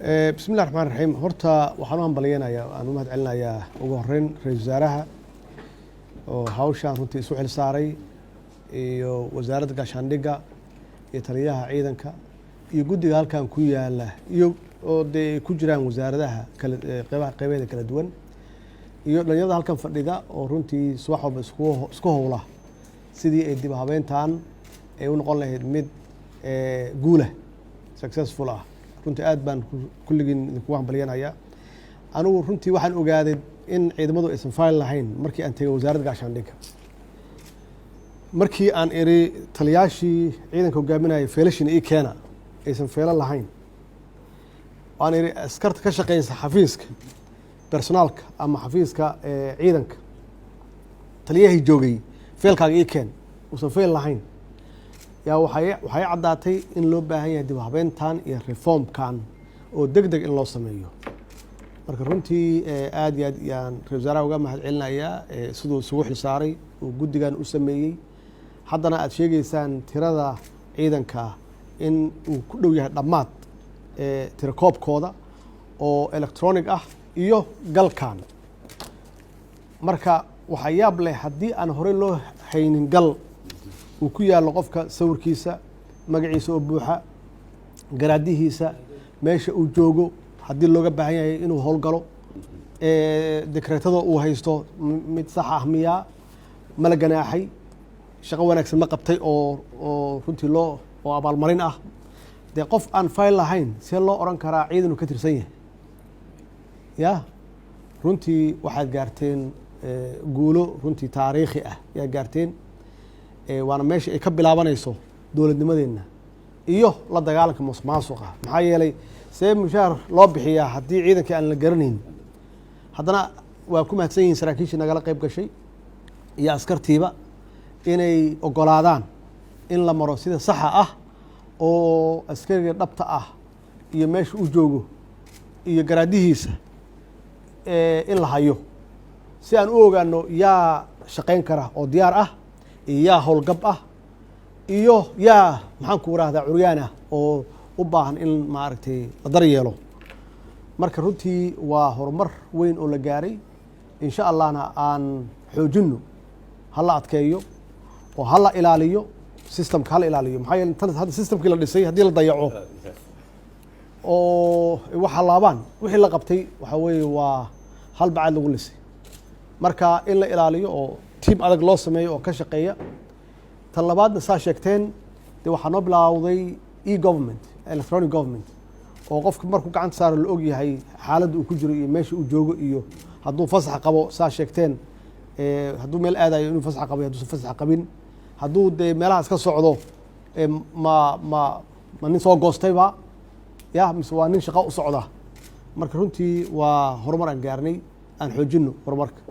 بسم الله الرحمن الرحيم horta waxaan u hambalyeynaya aan u mahad celinayaa ugu horeyn ra'iisul wasaaraha oo hawshan runtii isu xil saaray iyo wasaaradda gaashaandhigga iyo taliyaha ciidanka iyo guddiga halkan ku yaala iyo oo de ku jiraan wasaaradaha kala qeybaha kala duwan iyo dhalinyarada halkan fadhida oo runtii subax walba isku howla sidii ay dib habeyntaan ay u noqon lahayd mid guul ah successful ah runtii aad baan kulligiin idinku hambalyeynaya anigu runtii waxaan ogaaday in ciidamadu aysan fayl lahayn markii aan tegay wasaaradda gaashaandhigga markii aan iri taliyaashii ciidanka hogaaminaya feelashiina ii keena aysan feelo lahayn waan iri askarta ka shaqeysa xafiiska personaalka ama xafiiska ciidanka taliyahii joogay feelkaaga ii keen uusan feyl lahayn yaa waxay caddaatay in loo baahan yahay dib habeyntan iyo reformkan oo degdeg in loo sameeyo marka runtii aad iyo aad yaan ra'iisul wasaaraha uga mahad celinayaa siduu isugu xil saaray oo guddigan u sameeyey haddana aad sheegaysaan tirada ciidanka in uu ku dhow yahay dhammaad tirakoobkooda oo electronic ah iyo galkan marka waxaa yaab leh haddii aan horey loo haynin gal uu ku yaallo qofka sawirkiisa magaciisa oo buuxa garaadihiisa meesha uu joogo haddii looga baahan yahay inuu howlgalo dekreetada uu haysto mid sax ah miyaa mala ganaaxay shaqo wanaagsan ma qabtay oo runtii oo abaalmarin ah dee qof aan fayl lahayn see loo odhan karaa ciidan uu ka tirsan yahay ya runtii waxaad gaarteen guulo runtii taariikhi ah yaad gaarteen waana meesha ay ka bilaabanayso dowladnimadeenna iyo la dagaalanka musuqmaasuqa maxaa yeelay see mushaar loo bixiyaa haddii ciidankii aan la garanayn haddana waa ku mahadsan yihiin saraakiishii nagala qayb gashay iyo askartiiba inay ogolaadaan in la maro sida saxa ah oo askariga dhabta ah iyo meesha uu joogo iyo garaadihiisa in la hayo si aan u ogaano yaa shaqayn kara oo diyaar ah iyo yaa howlgab ah iyo yaa maxaan ku irahdaa curyaan ah oo u baahan in maaragtay la daryeelo marka runtii waa horumar weyn oo la gaaray insha allahna aan xoojinno hala adkeeyo oo hala ilaaliyo systemka hala ilaaliyo maxaa yeele hadda systemkii la dhisay haddii la dayaco oo waxa laabaan wixii la qabtay waxaa weeye waa hal bacad lagu lisay marka in la ilaaliyo oo tiim adag loo sameeyo oo ka shaqeeya tan labaadna saa sheegteen dee waxaa noo bilaawday e-government electronic government oo qofka markuu gacanta saaro la og yahay xaaladda uu ku jiro iyo meesha uu joogo iyo hadduu fasax qabo saa sheegteen hadduu meel aadayo inuu fasax qabo hadduusan fasax qabin hadduu dee meelaha iska socdo ma nin soo goostayba ya mise waa nin shaqo u socda marka runtii waa horumar aan gaarnay aan xoojinno horumarka